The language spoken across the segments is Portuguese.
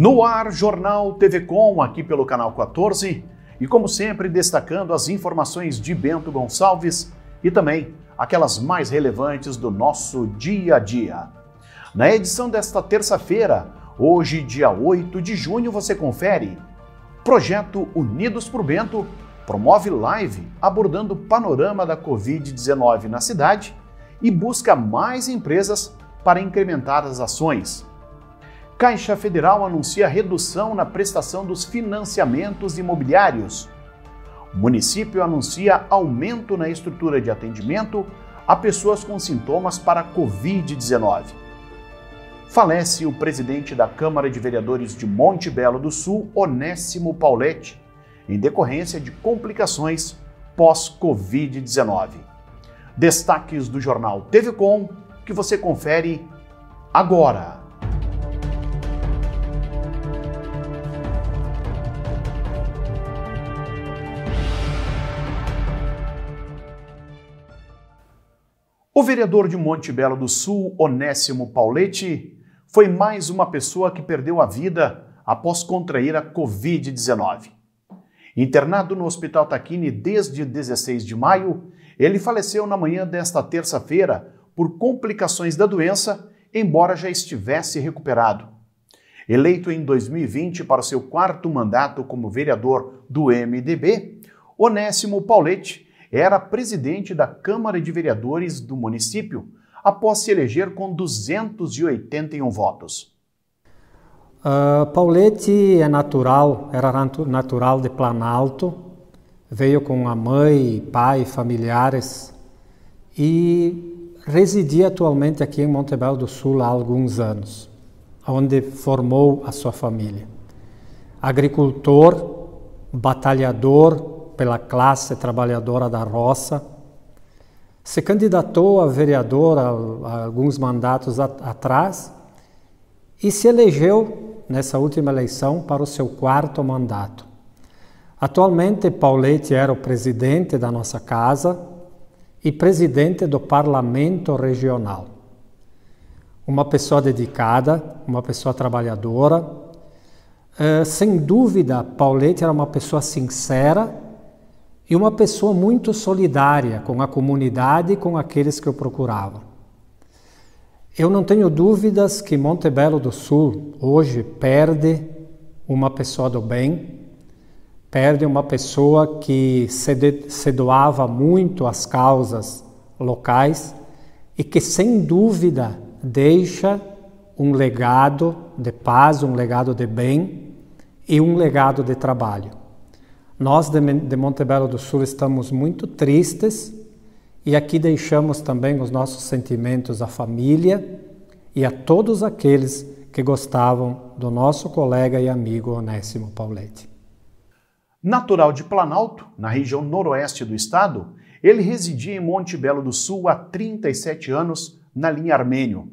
No ar, Jornal TV Com, aqui pelo canal 14, e como sempre destacando as informações de Bento Gonçalves e também aquelas mais relevantes do nosso dia a dia. Na edição desta terça-feira, hoje dia 8 de junho, você confere: Projeto Unidos por Bento promove live abordando o panorama da Covid-19 na cidade e busca mais empresas para incrementar as ações. Caixa Federal anuncia redução na prestação dos financiamentos imobiliários. O município anuncia aumento na estrutura de atendimento a pessoas com sintomas para a Covid-19. Falece o presidente da Câmara de Vereadores de Monte Belo do Sul, Onésimo Pauletti, em decorrência de complicações pós-Covid-19. Destaques do Jornal TV Com, que você confere agora. O vereador de Monte Belo do Sul, Onésimo Pauletti, foi mais uma pessoa que perdeu a vida após contrair a Covid-19. Internado no Hospital Tacchini desde 16 de maio, ele faleceu na manhã desta terça-feira por complicações da doença, embora já estivesse recuperado. Eleito em 2020 para o seu quarto mandato como vereador do MDB, Onésimo Pauletti era presidente da Câmara de Vereadores do município, após se eleger com 281 votos. Pauletti era natural de Planalto, veio com a mãe, pai, familiares e residia atualmente aqui em Monte Belo do Sul há alguns anos, onde formou a sua família. Agricultor, batalhador pela classe trabalhadora da roça, se candidatou a vereador há alguns mandatos atrás e se elegeu nessa última eleição para o seu quarto mandato. Atualmente, Pauletti era o presidente da nossa casa e presidente do Parlamento Regional. Uma pessoa dedicada, uma pessoa trabalhadora. Sem dúvida, Pauletti era uma pessoa sincera e uma pessoa muito solidária com a comunidade e com aqueles que o procuravam. Eu não tenho dúvidas que Monte Belo do Sul hoje perde uma pessoa do bem, perde uma pessoa que se doava muito às causas locais e que, sem dúvida, deixa um legado de paz, um legado de bem e um legado de trabalho. Nós de Monte Belo do Sul estamos muito tristes e aqui deixamos também os nossos sentimentos à família e a todos aqueles que gostavam do nosso colega e amigo Onésimo Pauletti. Natural de Planalto, na região noroeste do estado, ele residia em Monte Belo do Sul há 37 anos na linha Armênio.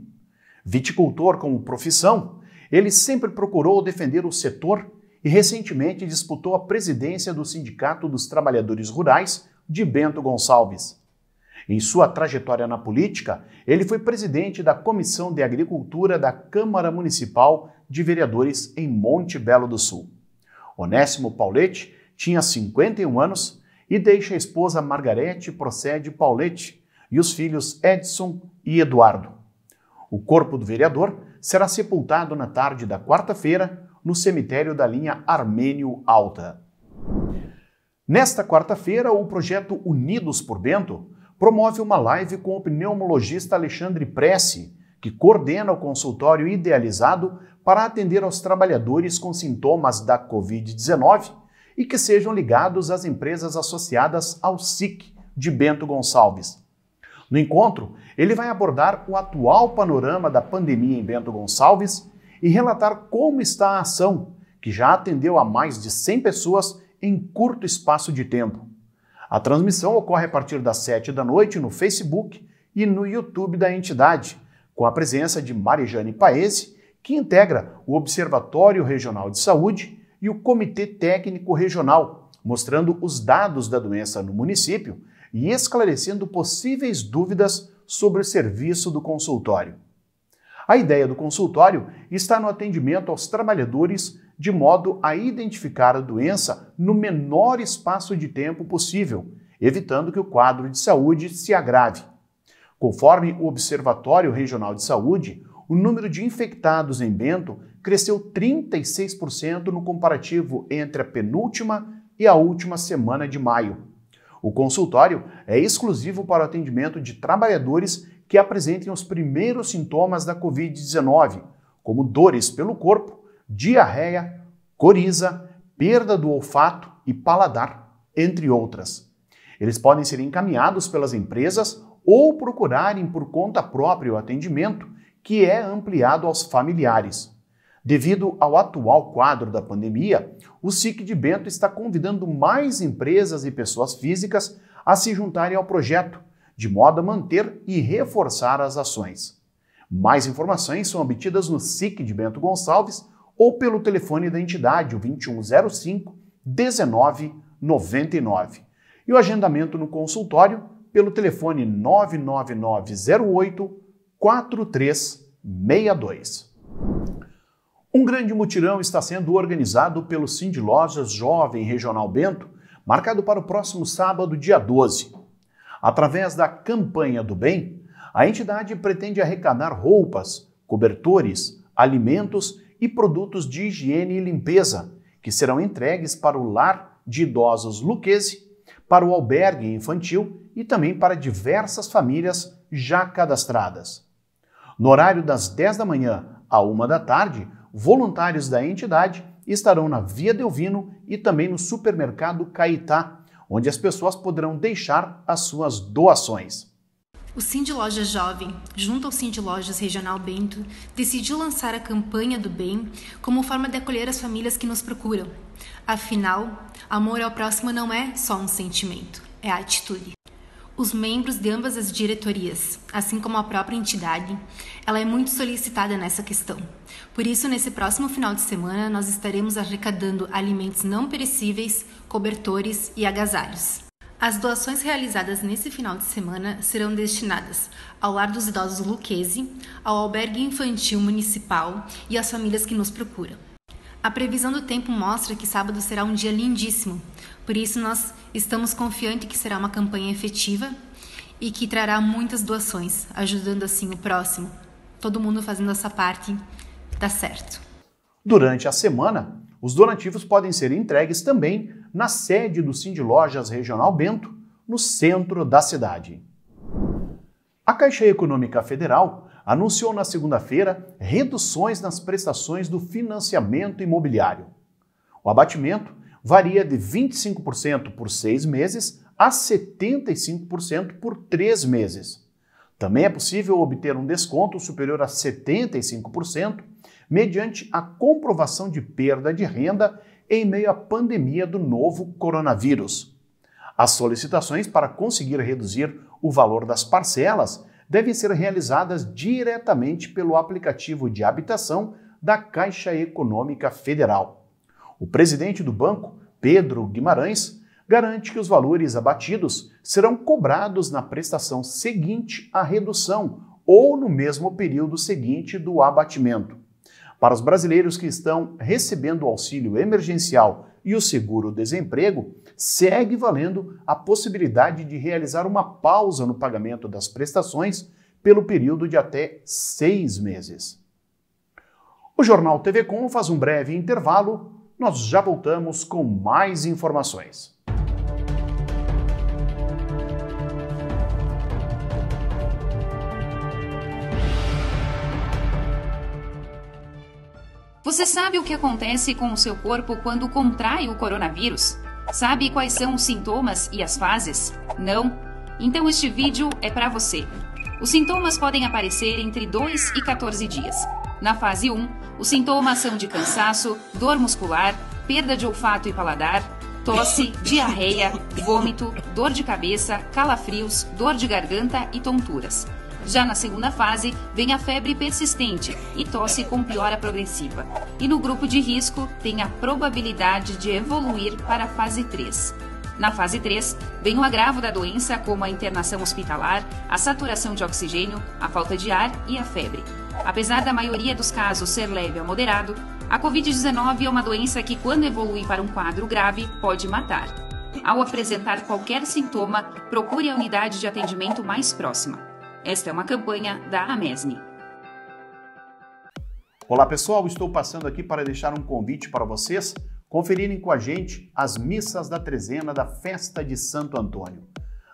Viticultor como profissão, ele sempre procurou defender o setor e recentemente disputou a presidência do Sindicato dos Trabalhadores Rurais de Bento Gonçalves. Em sua trajetória na política, ele foi presidente da Comissão de Agricultura da Câmara Municipal de Vereadores em Monte Belo do Sul. Onésimo Pauletti tinha 51 anos e deixa a esposa Margarete Procede Pauletti e os filhos Edson e Eduardo. O corpo do vereador será sepultado na tarde da quarta-feira no cemitério da linha Armênio Alta. Nesta quarta-feira, o projeto Unidos por Bento promove uma live com o pneumologista Alexandre Pressi, que coordena o consultório idealizado para atender aos trabalhadores com sintomas da Covid-19 e que sejam ligados às empresas associadas ao SIC de Bento Gonçalves. No encontro, ele vai abordar o atual panorama da pandemia em Bento Gonçalves e relatar como está a ação, que já atendeu a mais de 100 pessoas em curto espaço de tempo. A transmissão ocorre a partir das 7 da noite no Facebook e no YouTube da entidade, com a presença de Marijane Paese, que integra o Observatório Regional de Saúde e o Comitê Técnico Regional, mostrando os dados da doença no município e esclarecendo possíveis dúvidas sobre o serviço do consultório. A ideia do consultório está no atendimento aos trabalhadores de modo a identificar a doença no menor espaço de tempo possível, evitando que o quadro de saúde se agrave. Conforme o Observatório Regional de Saúde, o número de infectados em Bento cresceu 36% no comparativo entre a penúltima e a última semana de maio. O consultório é exclusivo para o atendimento de trabalhadores que apresentem os primeiros sintomas da Covid-19, como dores pelo corpo, diarreia, coriza, perda do olfato e paladar, entre outras. Eles podem ser encaminhados pelas empresas ou procurarem por conta própria o atendimento, que é ampliado aos familiares. Devido ao atual quadro da pandemia, o SIC de Bento está convidando mais empresas e pessoas físicas a se juntarem ao projeto, de modo a manter e reforçar as ações. Mais informações são obtidas no SIC de Bento Gonçalves ou pelo telefone da entidade, o 2105-1999. E o agendamento no consultório pelo telefone 99908-4362. Um grande mutirão está sendo organizado pelo Sindlojas Jovem Regional Bento, marcado para o próximo sábado, dia 12. Através da Campanha do Bem, a entidade pretende arrecadar roupas, cobertores, alimentos e produtos de higiene e limpeza, que serão entregues para o Lar de Idosos Lucchesi, para o albergue infantil e também para diversas famílias já cadastradas. No horário das 10 da manhã à 1 da tarde, voluntários da entidade estarão na Via Delvino e também no supermercado Caetá, onde as pessoas poderão deixar as suas doações. O Sindlojas Jovem, junto ao Sindlojas Regional Bento, decidiu lançar a Campanha do Bem como forma de acolher as famílias que nos procuram. Afinal, amor ao próximo não é só um sentimento, é a atitude. Os membros de ambas as diretorias, assim como a própria entidade, ela é muito solicitada nessa questão. Por isso, nesse próximo final de semana, nós estaremos arrecadando alimentos não perecíveis, cobertores e agasalhos. As doações realizadas nesse final de semana serão destinadas ao Lar dos Idosos Lucchesi, ao Albergue Infantil Municipal e às famílias que nos procuram. A previsão do tempo mostra que sábado será um dia lindíssimo, por isso nós estamos confiantes que será uma campanha efetiva e que trará muitas doações, ajudando assim o próximo. Todo mundo fazendo essa parte dá certo. Durante a semana, os donativos podem ser entregues também na sede do Sindlojas Regional Bento, no centro da cidade. A Caixa Econômica Federal anunciou na segunda-feira reduções nas prestações do financiamento imobiliário. O abatimento varia de 25% por 6 meses a 75% por 3 meses. Também é possível obter um desconto superior a 75% mediante a comprovação de perda de renda em meio à pandemia do novo coronavírus. As solicitações para conseguir reduzir o valor das parcelas devem ser realizadas diretamente pelo aplicativo de habitação da Caixa Econômica Federal. O presidente do banco, Pedro Guimarães, garante que os valores abatidos serão cobrados na prestação seguinte à redução ou no mesmo período seguinte do abatimento. Para os brasileiros que estão recebendo o auxílio emergencial e o seguro-desemprego, segue valendo a possibilidade de realizar uma pausa no pagamento das prestações pelo período de até 6 meses. O Jornal TV Com faz um breve intervalo, nós já voltamos com mais informações. Você sabe o que acontece com o seu corpo quando contrai o coronavírus? Sabe quais são os sintomas e as fases? Não? Então este vídeo é para você. Os sintomas podem aparecer entre 2 e 14 dias. Na fase 1, os sintomas são de cansaço, dor muscular, perda de olfato e paladar, tosse, diarreia, vômito, dor de cabeça, calafrios, dor de garganta e tonturas. Já na segunda fase, vem a febre persistente e tosse com piora progressiva. E no grupo de risco, tem a probabilidade de evoluir para a fase 3. Na fase 3, vem o agravo da doença, como a internação hospitalar, a saturação de oxigênio, a falta de ar e a febre. Apesar da maioria dos casos ser leve a moderado, a Covid-19 é uma doença que, quando evolui para um quadro grave, pode matar. Ao apresentar qualquer sintoma, procure a unidade de atendimento mais próxima. Esta é uma campanha da Amesne. Olá pessoal, estou passando aqui para deixar um convite para vocês conferirem com a gente as missas da trezena da Festa de Santo Antônio.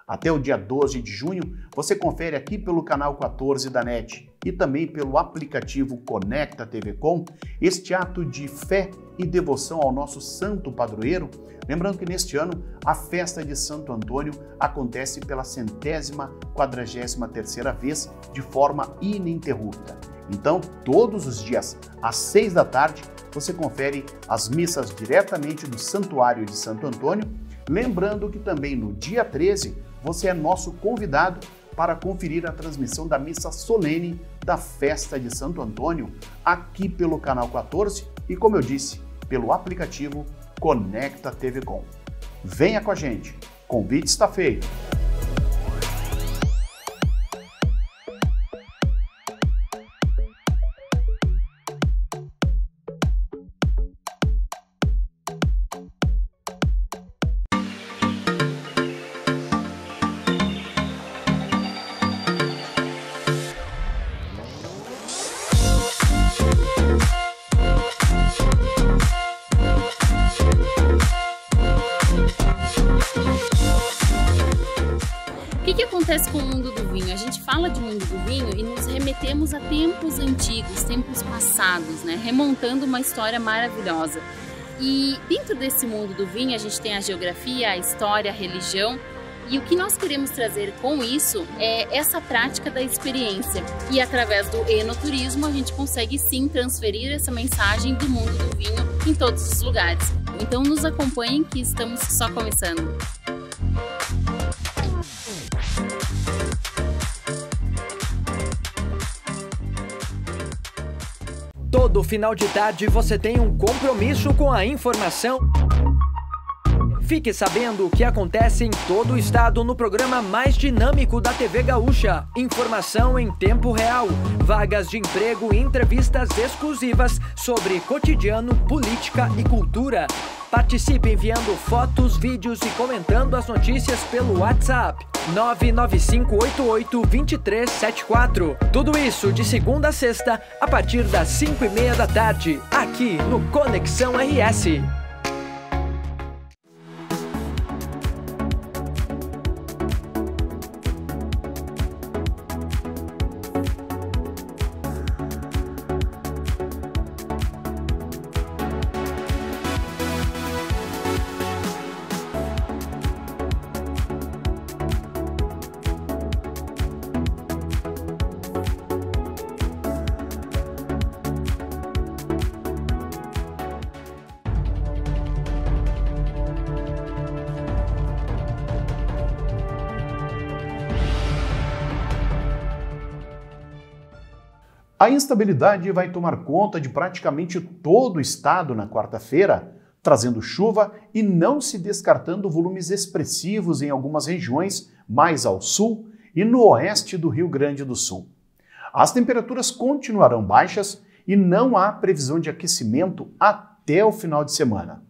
Até o dia 12 de junho, você confere aqui pelo canal 14 da NET e também pelo aplicativo Conecta TV Com este ato de fé e devoção ao nosso santo padroeiro. Lembrando que neste ano a Festa de Santo Antônio acontece pela 143ª vez de forma ininterrupta. Então, todos os dias, às 6 da tarde, você confere as missas diretamente do Santuário de Santo Antônio. Lembrando que também no dia 13, você é nosso convidado para conferir a transmissão da missa solene da Festa de Santo Antônio, aqui pelo canal 14 e, como eu disse, pelo aplicativo Conecta TV Com. Venha com a gente, convite está feito. O que acontece com o mundo do vinho? A gente fala de mundo do vinho e nos remetemos a tempos antigos, tempos passados, né? Remontando uma história maravilhosa. E dentro desse mundo do vinho a gente tem a geografia, a história, a religião. E o que nós queremos trazer com isso é essa prática da experiência. E através do enoturismo a gente consegue sim transferir essa mensagem do mundo do vinho em todos os lugares. Então nos acompanhem que estamos só começando. Todo final de tarde você tem um compromisso com a informação. Fique sabendo o que acontece em todo o estado no programa mais dinâmico da TV Gaúcha. Informação em tempo real, vagas de emprego e entrevistas exclusivas sobre cotidiano, política e cultura. Participe enviando fotos, vídeos e comentando as notícias pelo WhatsApp 995882374. Tudo isso de segunda a sexta, a partir das 5h30 da tarde, aqui no Conexão RS. A instabilidade vai tomar conta de praticamente todo o estado na quarta-feira, trazendo chuva e não se descartando volumes expressivos em algumas regiões mais ao sul e no oeste do Rio Grande do Sul. As temperaturas continuarão baixas e não há previsão de aquecimento até o final de semana.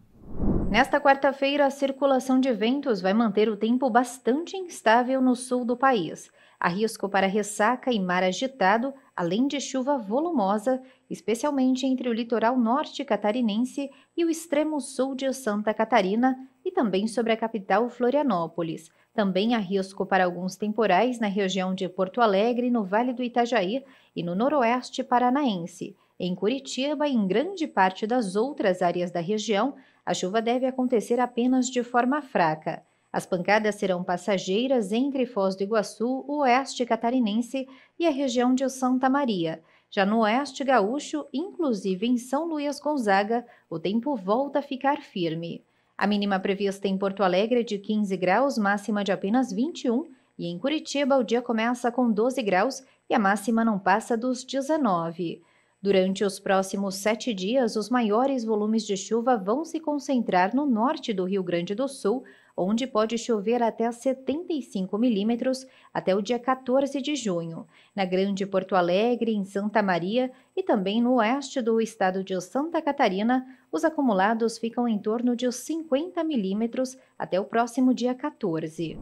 Nesta quarta-feira, a circulação de ventos vai manter o tempo bastante instável no sul do país. Há risco para ressaca e mar agitado, além de chuva volumosa, especialmente entre o litoral norte catarinense e o extremo sul de Santa Catarina e também sobre a capital Florianópolis. Também há risco para alguns temporais na região de Porto Alegre, no Vale do Itajaí e no noroeste paranaense. Em Curitiba e em grande parte das outras áreas da região, a chuva deve acontecer apenas de forma fraca. As pancadas serão passageiras entre Foz do Iguaçu, o oeste catarinense e a região de Santa Maria. Já no oeste gaúcho, inclusive em São Luís Gonzaga, o tempo volta a ficar firme. A mínima prevista em Porto Alegre é de 15 graus, máxima de apenas 21, e em Curitiba o dia começa com 12 graus e a máxima não passa dos 19. Durante os próximos 7 dias, os maiores volumes de chuva vão se concentrar no norte do Rio Grande do Sul, onde pode chover até 75 milímetros até o dia 14 de junho. Na Grande Porto Alegre, em Santa Maria e também no oeste do estado de Santa Catarina, os acumulados ficam em torno de 50 milímetros até o próximo dia 14.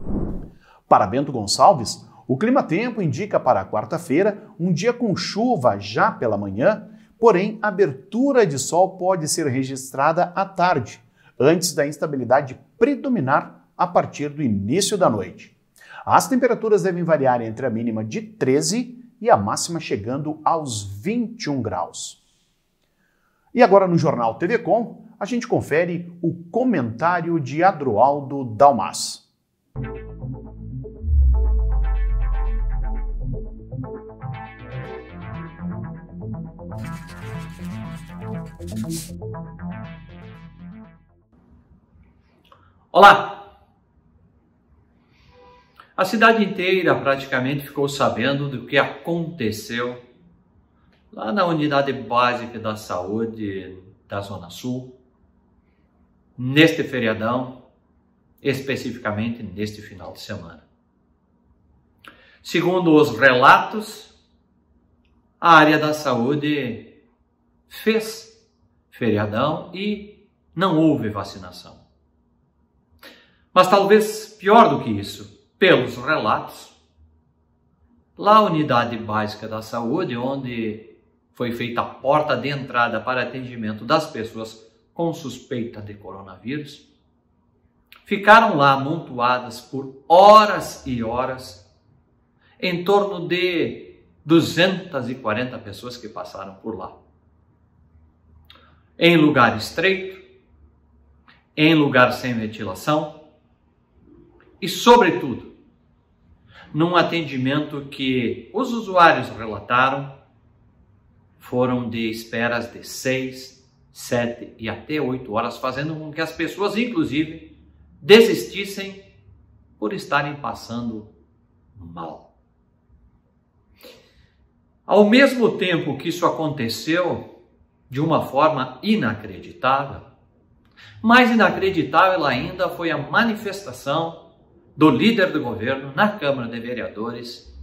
Para Bento Gonçalves, o clima-tempo indica para quarta-feira um dia com chuva já pela manhã, porém a abertura de sol pode ser registrada à tarde, antes da instabilidade predominar a partir do início da noite. As temperaturas devem variar entre a mínima de 13 e a máxima chegando aos 21 graus. E agora no Jornal TV Com, a gente confere o comentário de Adroaldo Dalmas. Olá! A cidade inteira praticamente ficou sabendo do que aconteceu lá na Unidade Básica da Saúde da Zona Sul, neste feriadão, especificamente neste final de semana. Segundo os relatos, a área da saúde fez feriadão e não houve vacinação. Mas talvez pior do que isso, pelos relatos, lá a Unidade Básica da Saúde, onde foi feita a porta de entrada para atendimento das pessoas com suspeita de coronavírus, ficaram lá amontoadas por horas e horas, em torno de 240 pessoas que passaram por lá. Em lugar estreito, em lugar sem ventilação, e, sobretudo, num atendimento que os usuários relataram, foram de esperas de 6, 7 e até 8 horas, fazendo com que as pessoas, inclusive, desistissem por estarem passando mal. Ao mesmo tempo que isso aconteceu de uma forma inacreditável, mais inacreditável ainda foi a manifestação do líder do governo na Câmara de Vereadores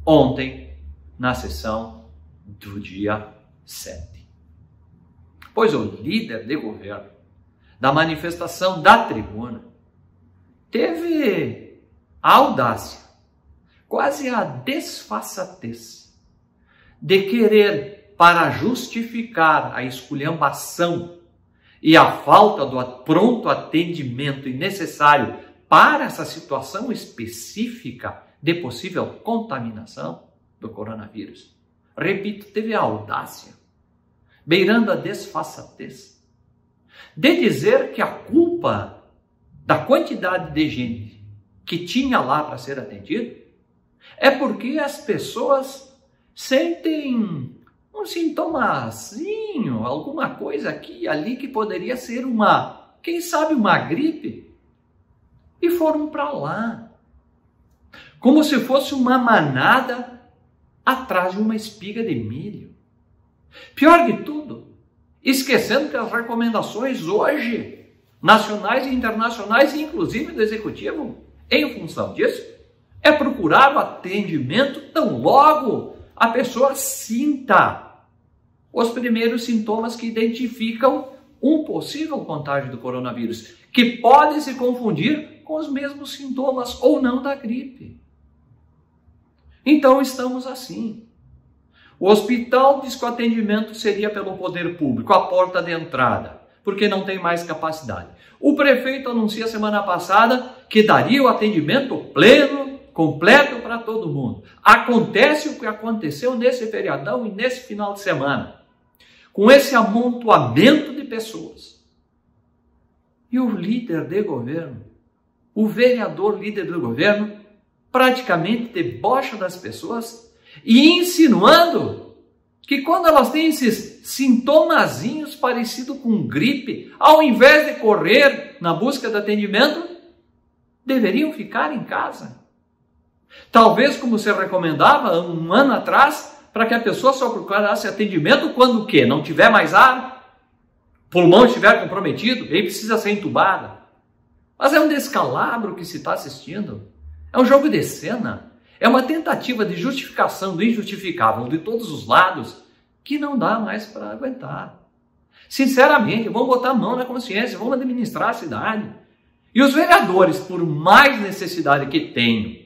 ontem, na sessão do dia 7. Pois o líder de governo da manifestação da tribuna teve a audácia, quase a desfaçatez, de querer, para justificar a esculhambação e a falta do pronto atendimento necessário para essa situação específica de possível contaminação do coronavírus. Repito, teve a audácia, beirando a desfaçatez, de dizer que a culpa da quantidade de gente que tinha lá para ser atendido é porque as pessoas sentem um sintomazinho, alguma coisa aqui e ali que poderia ser quem sabe uma gripe, e foram para lá, como se fosse uma manada atrás de uma espiga de milho. Pior de tudo, esquecendo que as recomendações hoje, nacionais e internacionais, inclusive do Executivo, em função disso, é procurar o atendimento tão logo a pessoa sinta os primeiros sintomas que identificam um possível contágio do coronavírus, que pode se confundir com os mesmos sintomas ou não da gripe. Então estamos assim. O hospital diz que o atendimento seria pelo poder público, a porta de entrada, porque não tem mais capacidade. O prefeito anuncia semana passada que daria o atendimento pleno, completo para todo mundo. Acontece o que aconteceu nesse feriadão e nesse final de semana, com esse amontoamento de pessoas. E o líder de governo, o vereador líder do governo, praticamente debocha das pessoas e insinuando que quando elas têm esses sintomazinhos parecidos com gripe, ao invés de correr na busca de atendimento, deveriam ficar em casa. Talvez como se recomendava um ano atrás, para que a pessoa só procurasse atendimento quando o quê? Não tiver mais ar, o pulmão estiver comprometido, ele precisa ser entubado. Mas é um descalabro que se está assistindo. É um jogo de cena. É uma tentativa de justificação do injustificável de todos os lados que não dá mais para aguentar. Sinceramente, vamos botar a mão na consciência, vamos administrar a cidade. E os vereadores, por mais necessidade que tenham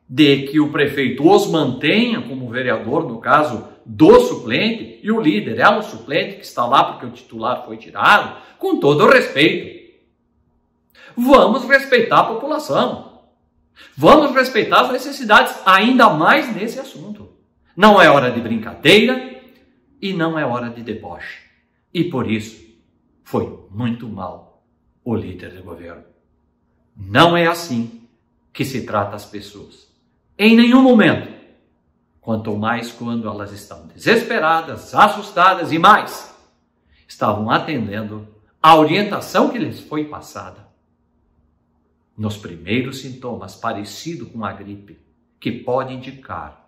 de que o prefeito os mantenha como vereador, no caso do suplente, e o líder é o suplente que está lá porque o titular foi tirado, com todo o respeito. Vamos respeitar a população. Vamos respeitar as necessidades, ainda mais nesse assunto. Não é hora de brincadeira e não é hora de deboche. E por isso foi muito mal o líder do governo. Não é assim que se trata as pessoas. Em nenhum momento. Quanto mais quando elas estão desesperadas, assustadas e mais, estavam atendendo a orientação que lhes foi passada. Nos primeiros sintomas parecido com a gripe, que pode indicar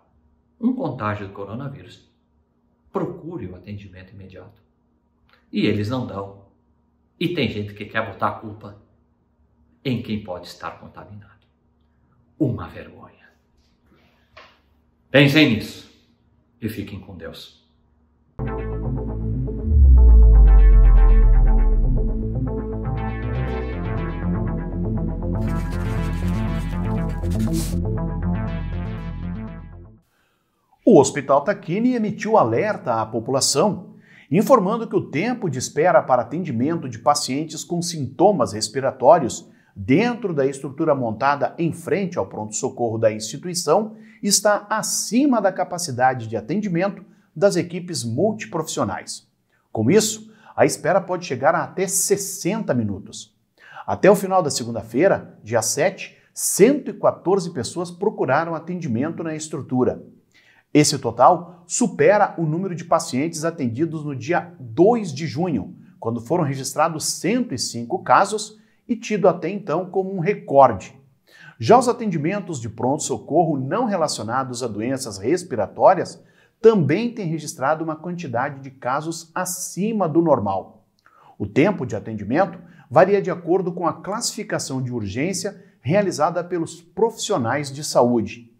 um contágio do coronavírus, procure o atendimento imediato. E eles não dão. E tem gente que quer botar a culpa em quem pode estar contaminado. Uma vergonha. Pensem nisso e fiquem com Deus. O Hospital Tacchini emitiu alerta à população, informando que o tempo de espera para atendimento de pacientes com sintomas respiratórios dentro da estrutura montada em frente ao pronto-socorro da instituição está acima da capacidade de atendimento das equipes multiprofissionais. Com isso, a espera pode chegar a até 60 minutos. Até o final da segunda-feira, dia 7, 114 pessoas procuraram atendimento na estrutura. Esse total supera o número de pacientes atendidos no dia 2 de junho, quando foram registrados 105 casos e tido até então como um recorde. Já os atendimentos de pronto-socorro não relacionados a doenças respiratórias também têm registrado uma quantidade de casos acima do normal. O tempo de atendimento varia de acordo com a classificação de urgência realizada pelos profissionais de saúde.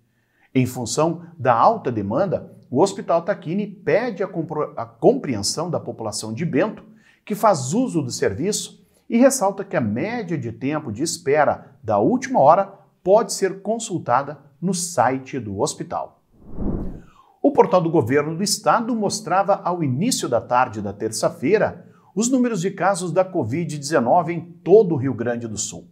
Em função da alta demanda, o Hospital Tacchini pede a compreensão da população de Bento que faz uso do serviço e ressalta que a média de tempo de espera da última hora pode ser consultada no site do hospital. O portal do governo do estado mostrava ao início da tarde da terça-feira os números de casos da Covid-19 em todo o Rio Grande do Sul.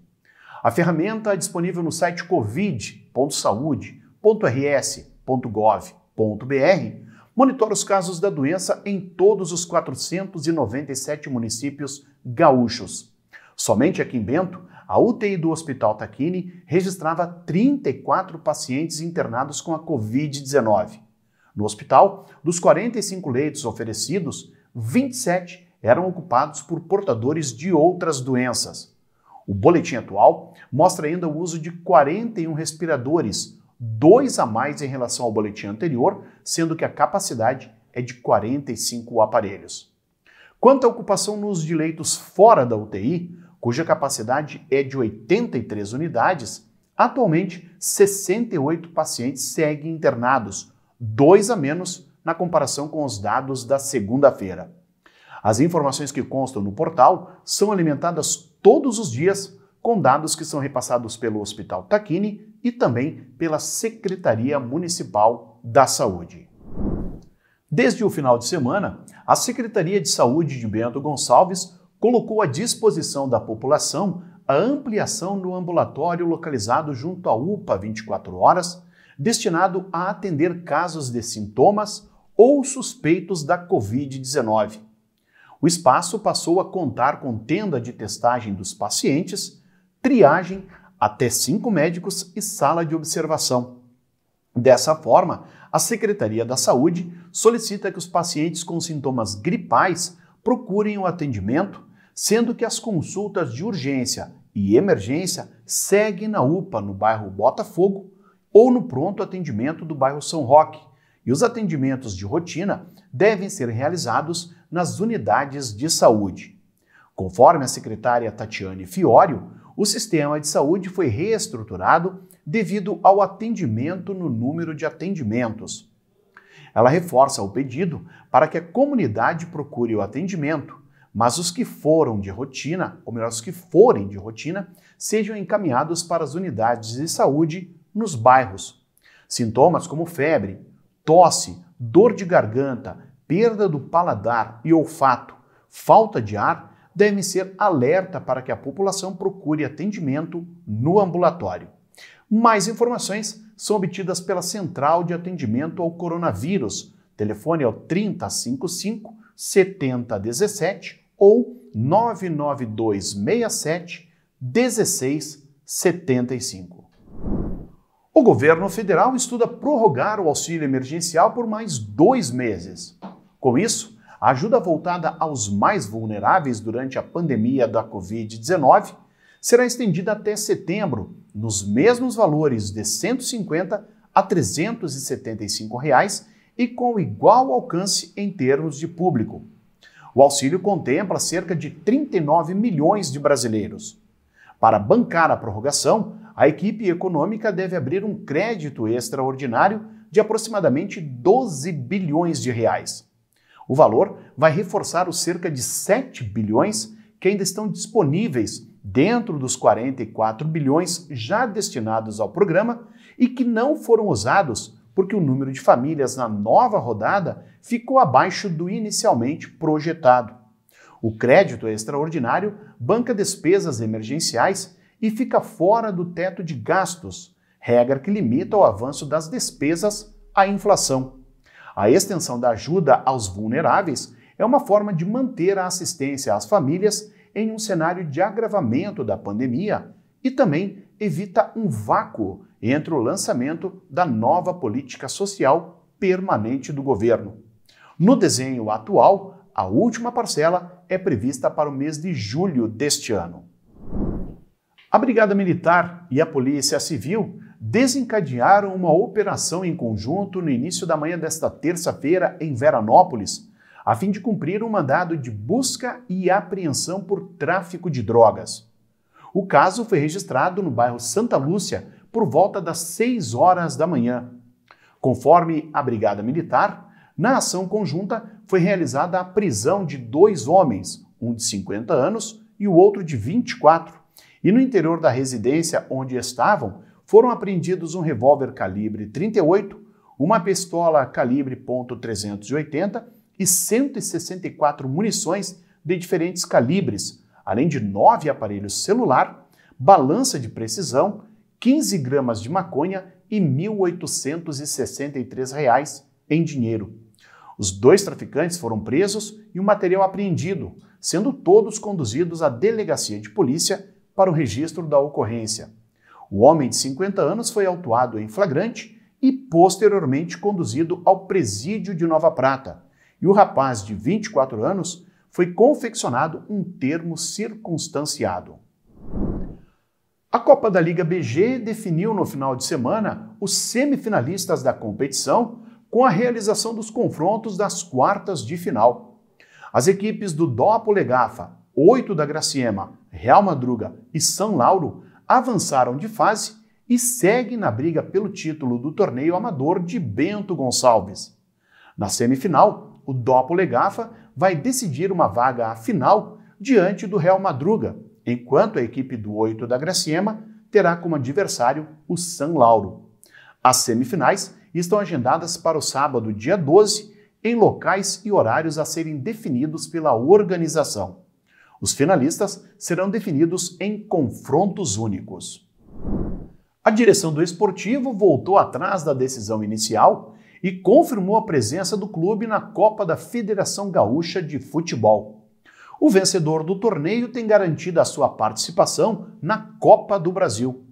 A ferramenta é disponível no site covid.saude.rs.gov.br monitora os casos da doença em todos os 497 municípios gaúchos. Somente aqui em Bento, a UTI do Hospital Tacchini registrava 34 pacientes internados com a Covid-19. No hospital, dos 45 leitos oferecidos, 27 eram ocupados por portadores de outras doenças. O boletim atual mostra ainda o uso de 41 respiradores, 2 a mais em relação ao boletim anterior, sendo que a capacidade é de 45 aparelhos. Quanto à ocupação no uso de leitos fora da UTI, cuja capacidade é de 83 unidades, atualmente 68 pacientes seguem internados, 2 a menos na comparação com os dados da segunda-feira. As informações que constam no portal são alimentadas todos os dias com dados que são repassados pelo Hospital Tacchini e também pela Secretaria Municipal da Saúde. Desde o final de semana, a Secretaria de Saúde de Bento Gonçalves colocou à disposição da população a ampliação do ambulatório localizado junto à UPA 24 horas, destinado a atender casos de sintomas ou suspeitos da Covid-19. O espaço passou a contar com tenda de testagem dos pacientes, triagem, até 5 médicos e sala de observação. Dessa forma, a Secretaria da Saúde solicita que os pacientes com sintomas gripais procurem o atendimento, sendo que as consultas de urgência e emergência seguem na UPA no bairro Botafogo ou no pronto atendimento do bairro São Roque, e os atendimentos de rotina devem ser realizados nas unidades de saúde. Conforme a secretária Tatiane Fiorio, o sistema de saúde foi reestruturado devido ao atendimento no número de atendimentos. Ela reforça o pedido para que a comunidade procure o atendimento, mas os que foram de rotina, ou melhor, os que forem de rotina, sejam encaminhados para as unidades de saúde nos bairros. Sintomas como febre, tosse, dor de garganta, perda do paladar e olfato, falta de ar, devem ser alerta para que a população procure atendimento no ambulatório. Mais informações são obtidas pela Central de Atendimento ao Coronavírus. Telefone é o 3055 7017 ou 99267 1675. O governo federal estuda prorrogar o auxílio emergencial por mais 2 meses. Com isso, a ajuda voltada aos mais vulneráveis durante a pandemia da Covid-19 será estendida até setembro, nos mesmos valores de R$ 150 a R$ 375 e com igual alcance em termos de público. O auxílio contempla cerca de 39 milhões de brasileiros. Para bancar a prorrogação, a equipe econômica deve abrir um crédito extraordinário de aproximadamente 12 bilhões de reais. O valor vai reforçar os cerca de 7 bilhões que ainda estão disponíveis dentro dos 44 bilhões já destinados ao programa e que não foram usados porque o número de famílias na nova rodada ficou abaixo do inicialmente projetado. O crédito extraordinário banca despesas emergenciais e fica fora do teto de gastos, regra que limita o avanço das despesas à inflação. A extensão da ajuda aos vulneráveis é uma forma de manter a assistência às famílias em um cenário de agravamento da pandemia e também evita um vácuo entre o lançamento da nova política social permanente do governo. No desenho atual, a última parcela é prevista para o mês de julho deste ano. A Brigada Militar e a Polícia Civil desencadearam uma operação em conjunto no início da manhã desta terça-feira em Veranópolis, a fim de cumprir um mandado de busca e apreensão por tráfico de drogas. O caso foi registrado no bairro Santa Lúcia por volta das 6 horas da manhã. Conforme a Brigada Militar, na ação conjunta foi realizada a prisão de 2 homens, um de 50 anos e o outro de 24, e no interior da residência onde estavam foram apreendidos um revólver calibre 38, uma pistola calibre .380 e 164 munições de diferentes calibres, além de 9 aparelhos celular, balança de precisão, 15 gramas de maconha e R$ 1.863 em dinheiro. Os 2 traficantes foram presos e o material apreendido, sendo todos conduzidos à delegacia de polícia para o registro da ocorrência. O homem de 50 anos foi autuado em flagrante e posteriormente conduzido ao presídio de Nova Prata, e o rapaz de 24 anos foi confeccionado um termo circunstanciado. A Copa da Liga BG definiu no final de semana os semifinalistas da competição com a realização dos confrontos das quartas de final. As equipes do Dopo Legafa, 8 da Graciema, Real Madruga e São Lauro avançaram de fase e seguem na briga pelo título do torneio amador de Bento Gonçalves. Na semifinal, o Dopo Legafa vai decidir uma vaga à final diante do Real Madruga, enquanto a equipe do 8 da Graciema terá como adversário o São Lauro. As semifinais estão agendadas para o sábado, dia 12, em locais e horários a serem definidos pela organização. Os finalistas serão definidos em confrontos únicos. A direção do Esportivo voltou atrás da decisão inicial e confirmou a presença do clube na Copa da Federação Gaúcha de Futebol. O vencedor do torneio tem garantido a sua participação na Copa do Brasil.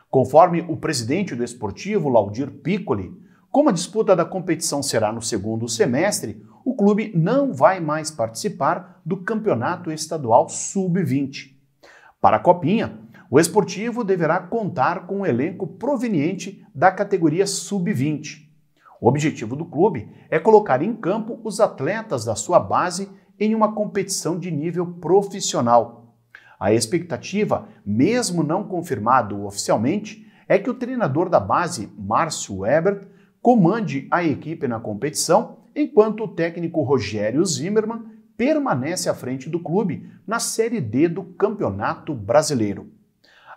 Conforme o presidente do Esportivo, Laudir Piccoli, como a disputa da competição será no segundo semestre, o clube não vai mais participar do Campeonato Estadual Sub-20. Para a Copinha, o Esportivo deverá contar com um elenco proveniente da categoria Sub-20. O objetivo do clube é colocar em campo os atletas da sua base em uma competição de nível profissional. A expectativa, mesmo não confirmado oficialmente, é que o treinador da base, Márcio Ebert, comande a equipe na competição, enquanto o técnico Rogério Zimmermann permanece à frente do clube na Série D do Campeonato Brasileiro.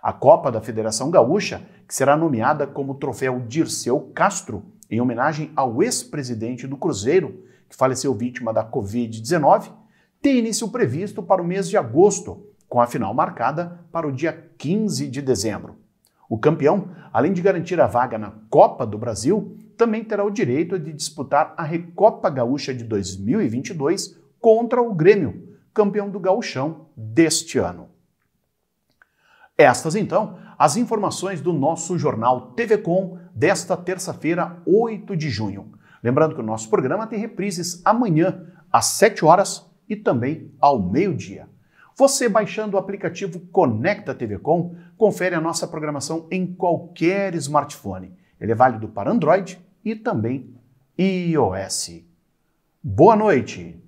A Copa da Federação Gaúcha, que será nomeada como Troféu Dirceu Castro, em homenagem ao ex-presidente do Cruzeiro, que faleceu vítima da Covid-19, tem início previsto para o mês de agosto, com a final marcada para o dia 15 de dezembro. O campeão, além de garantir a vaga na Copa do Brasil, também terá o direito de disputar a Recopa Gaúcha de 2022 contra o Grêmio, campeão do Gauchão deste ano. Estas, então, as informações do nosso jornal TV Com desta terça-feira, 8 de junho. Lembrando que o nosso programa tem reprises amanhã, às 7 horas e também ao meio-dia. Você, baixando o aplicativo Conecta TV Com, confere a nossa programação em qualquer smartphone. Ele é válido para Android e também iOS. Boa noite!